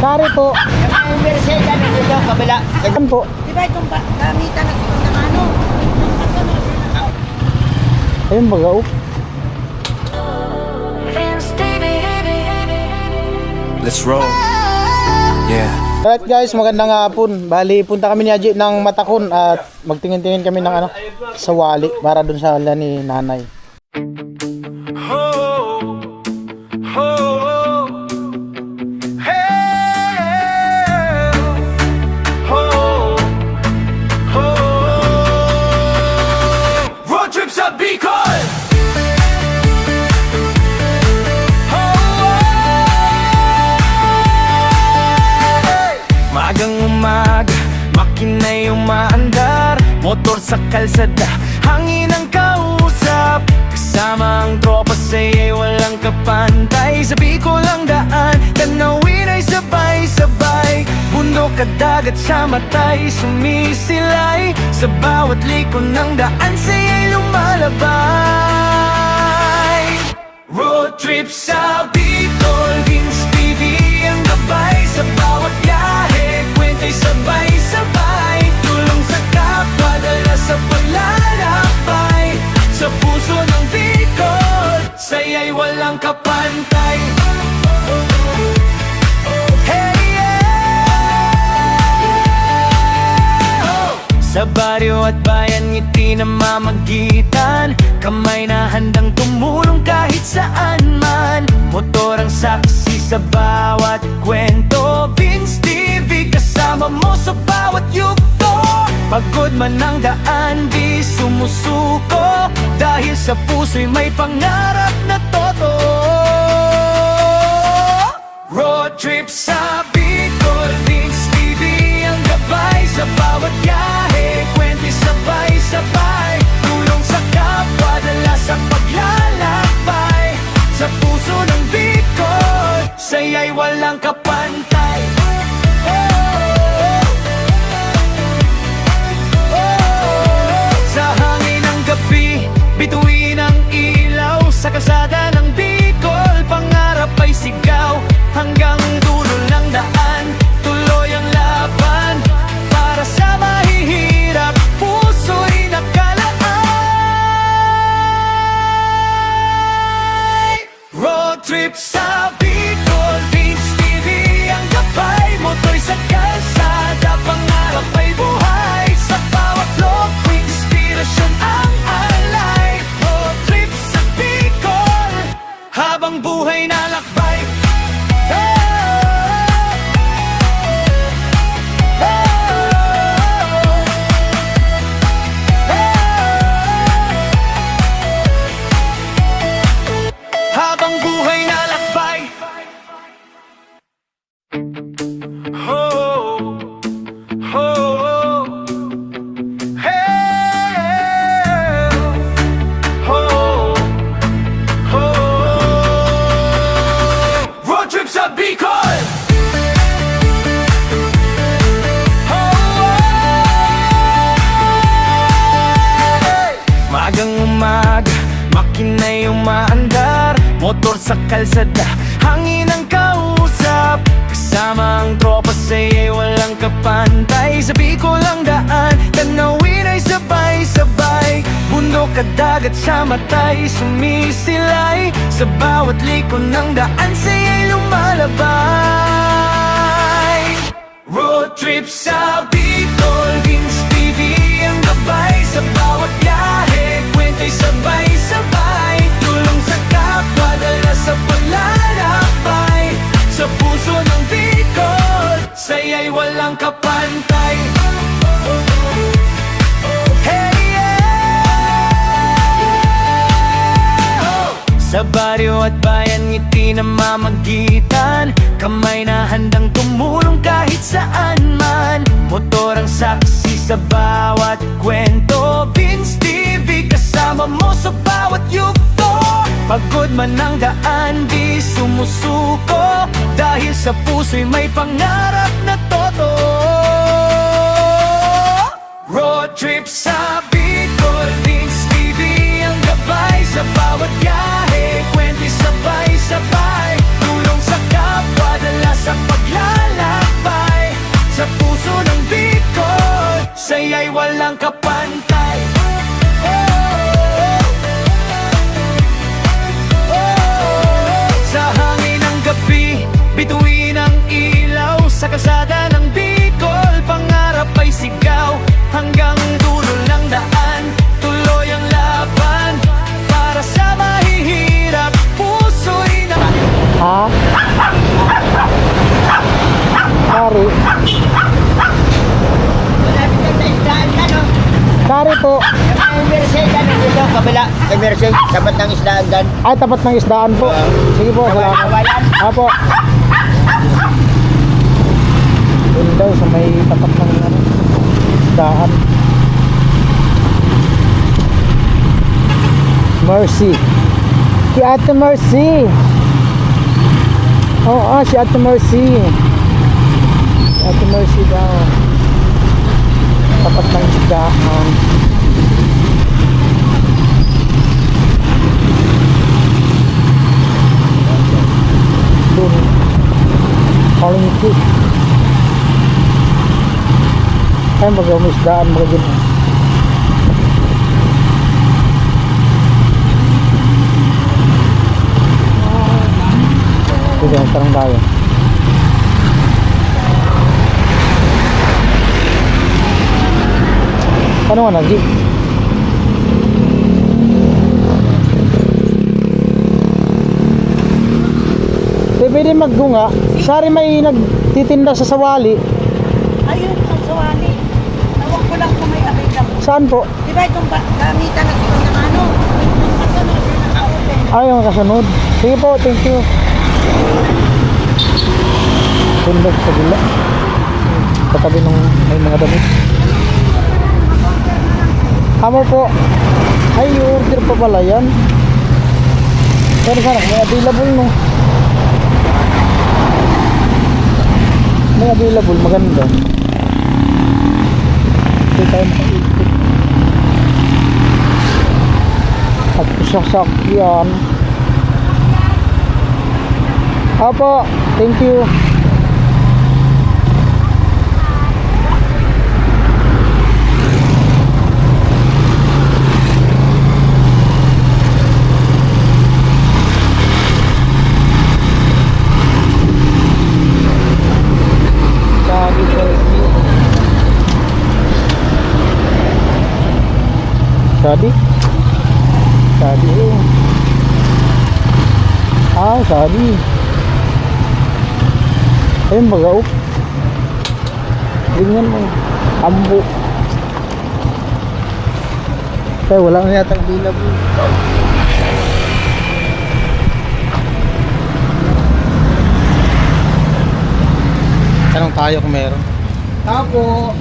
Sorry po. Yung Mercedes dyan, dito, kabila. Saan po? Di ba itong gamitan na ito ng ano? Ayun baga, oh. Let's roll. Yeah. Alright guys, magandang hapon. Bali, punta kami ni Aji ng Matakon at magtingin-tingin kami ng ano, sa wali para dun sa ala ni nanay. Road trip sa Bicol. Magang umaga, makina'y umaandar, motor sa kalsada, hangin ang kausap. Kasama ang tropa sa'yo'y walang kapantay. Sa Bicol ang daan, tanawin ay sabay-sabay. Bundok at dagat sa matay, sumisilay. Sa bawat liko ng daan, sa'yo'y lumalabay. Road trip sa Bicol, Vince TV ang gabay. Sa bawat biyahe, kwenta'y sabay-sabay. Tulong sa kapwa, dala sa paglalakbay. Sa puso ng Bicol, saya'y walang kapantay. Hey, yeah! Sa baryo at bayan, ngiti na mamagitan. Kamay na handang tumulong kahit saan man. Motor ang saksi sa bawat kwento. Vince TV kasama mo sa bawat yugto. Pagod man ang daan, di sumusuko. Dahil sa puso'y may pangarap na totoo. Road trip sa Bicol, Vince TV ang gabay. Sa bawat biyahe, kwenta'y sabay-sabay. Tulong sa kapwa, dala sa paglalakbay. Sa puso ng Bicol, saya'y walang kapantay. Sa hangin ng gabi, bituin ang ilaw. Sa kalsada ng Bicol, pangarap ay sigaw. Hanggang dulo ng daan, tuloy ang laban. Para sa mahihirap, puso'y nakalaay. Road trip sa Bicol, Vince TV ang gabay. Moto'y sa kalsada, pangarap ay buhay. Sa bawat loob, inspirasyon ang alay. Road trip sa Bicol, habang buhay na lakbay. Habang buhay na lakbay. Oh, oh, oh. Hey, oh, oh. Road trip sa Bicol. Magang umaga, makina'y umaandar, motor sa kalsada, hangin ang kausap. Kasama ang tropa sa'yo'y walang kapantay. Sa Bicol ang daan, tanawin ay sabay-sabay. Bundok at dagat sa matay, sumisilay. Sa bawat liko ng daan, sa'yo'y lumalabay. Road trip sa Bicol, Vince TV ang gabay. Sa bawat biyahe, kwenta'y sabay-sabay. Tulong sa kapwa, dala sa paglalakbay. Sa puso ng Bicol, saya'y walang kapantay. Hey, yeah! Sa baryo at bayan, ngiti na mamagitan. Kamay na handang tumulong kahit saan man. Motor ang saksi sa bawat kwento. Vince TV kasama mo sa bawat yugto. Pagod man ang daan, di sumusuko. Dahil sa puso'y may pangarap na totoo. Road trip sa Bicol, Vince TV ang gabay. Sa bawat biyahe, kwenta'y sabay-sabay. Tulong sa kapwa, dala sa paglalakbay. Sa kalsada ng Bicol, pangarap ay sigaw. Hanggang dulo ng daan, tuloy ang laban. Para sa mahihirap, puso'y na... Ha? Kari. Malapit lang sa isdaan ka, no? Kari po. Yung Merced, ano dito, kabila. Sa Merced, tapat ng isdaan dyan. Ay, tapat ng isdaan po. Sige po, salamat. Kawayan. Apo. Doon daw sa may tapat ng ano, isdaan. Mercy. Si Ate Mercy. Oo, si Ate Mercy. Si Ate Mercy daw. Tapat ng isdaan. Doon. Palengke. Ay, mag-umisdaan mga ganyan. Sige, tarang tayo. Ano nga na, G? Pwede magdunga. Sari may nagtitinda sa sawali. Ayun, ang sawali. Tawag ko lang kung may nakita mo. Saan po? Di ba itong gamitan na sila ng ano? Kasunod na naka-open. Ay, yung kasunod. Sige po, thank you. Tundog sa gula. Katabi nung may mga damit. Amo po. Ay, order pa pala yan. Pero sana, may available no. May available, maganda. Hindi tayo makaikot. At sasakyan. Apo, thank you. Sadi? Sadi eh. Ah, sadi. Ayun baga up. Ganyan mo. Ambo. Kaya wala na yata available. Tanong tayo kung meron. Tapo.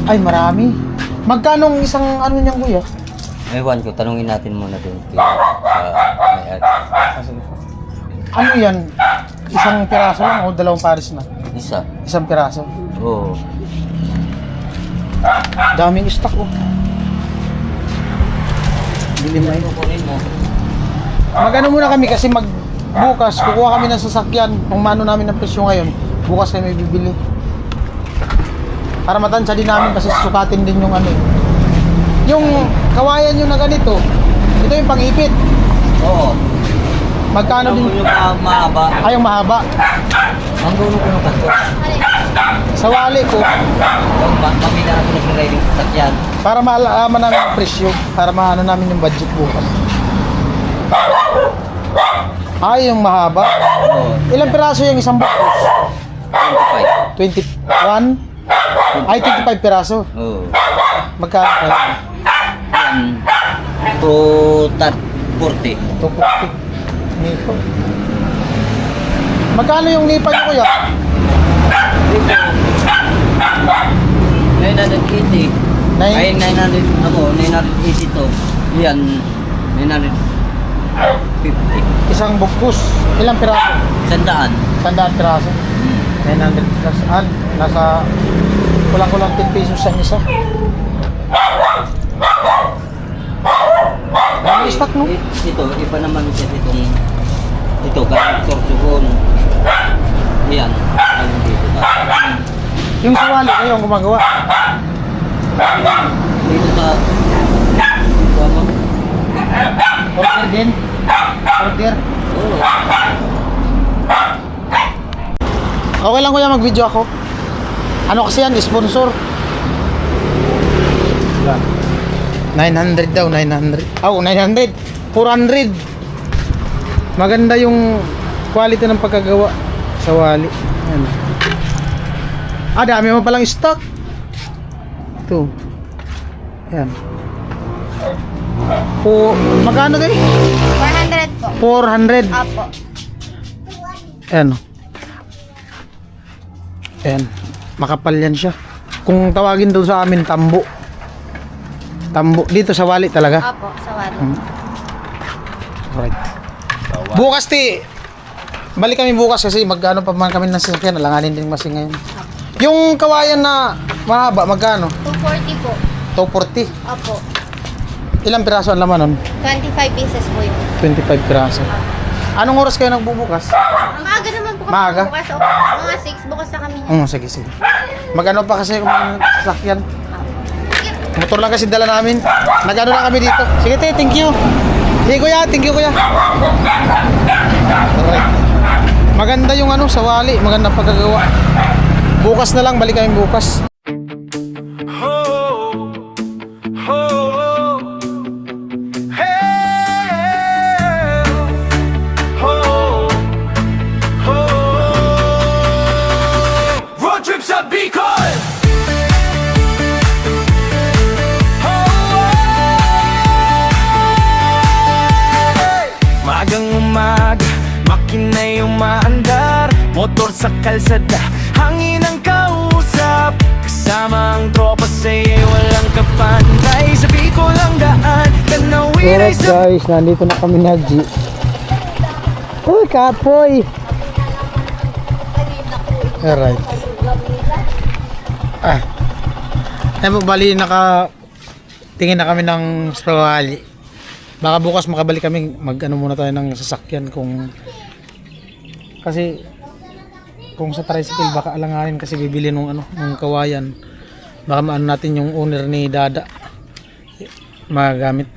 Ay, marami. Magkano ang isang ano niyang kuya? Ewan ko, tanungin natin muna doon sa may-ari. Ano yan? Isang piraso lang o dalawang pares na? Isa. Isang piraso. Oo. Daming stock oh. Bili mo yun. Kukunin mo. Magano muna kami kasi bukas kukuha kami ng sasakyan. Kung mano namin ng presyo ngayon, bukas kami bibili. Para matansya din namin kasi sukatin din yung ano eh. Yung kawayan nyo na ganito, ito yung pang-ipit. Oo. Magkano din? Yung mahaba. Ay, yung mahaba. Ang gulo ko ng kasto. Sa wali ko, Pamila natin na sa riding sasakyan. para maalaman namin ang presyo, para maano namin yung budget bukas. Ay, yung mahaba. Oo. Ilang piraso yung isang box? 25. 21? Ay, 25 piraso. Oo. Magkano kayo? Yan. 40. 250. Nipo. Magkano yung nipa niyo kuya? Dito. 980. Nine- Ay, 900. Ako, 980 to. Yan. 900. 50. Isang bugkus. Ilang piraso? 100. 100 piraso. 900 plus. Nasa kulang-kulang 10 pesos sa isa. Ang stock no? Ito, iba naman itong ito, kahit sorsugon. Ayan, ayun dito. Yung sawali kayo ang gumagawa. Dito sa Order din. Order. Oo. Okay lang kuya mag-video ako. Ano kasi yan? Sponsor. 900 daw, 900. Oh, 900. 400. Maganda yung quality ng pagkagawa sa wali. Ayan. Dami mo palang stock. Ito. Ayan. Magkano din? 400 po. 400. Apo. Ayan. Ayan. Makapal yan siya. Kung tawagin doon sa amin, tambo. Tambo. Dito sa wali talaga. Apo, sa wali. Right. Bukas balik kami bukas kasi magkano pa man kami ng sasakyan. Alanganin din masing ngayon. Yung kawayan na mahaba, magkano? 240 po. 240. Apo. Ilang piraso ang laman nun? 25 pieces po yun. 25 piraso. Anong oras kayo nagbubukas? Maaga naman po kami Maaga? bukas. Opo. Mga 6 bukas na kami. Sige, sige. Magano pa kasi kung sasakyan? Motor lang kasi dala namin. Nagano lang kami dito. Sige te, thank you. Hey kuya, thank you kuya. Alright. Maganda yung sa wali, maganda pagkagawa. Bukas na lang, balik kami bukas. Road trip sa Bicol. Magang umaga, makina'y umaandar, motor sa kalsada, hangin ang kausap, kasama ang tropa sa'yo'y walang kapantay. Sa Bicol ang daan, tanawin ay Alright sa guys, nandito na kami na G. Uy, kapoy! Alright. Bali tingin na kami ng sawali. Baka bukas makabalik kami, muna tayo ng sasakyan kasi kung sa tricycle baka alanganin kasi bibili ng kawayan. Baka maano natin yung owner ni Dada magamit.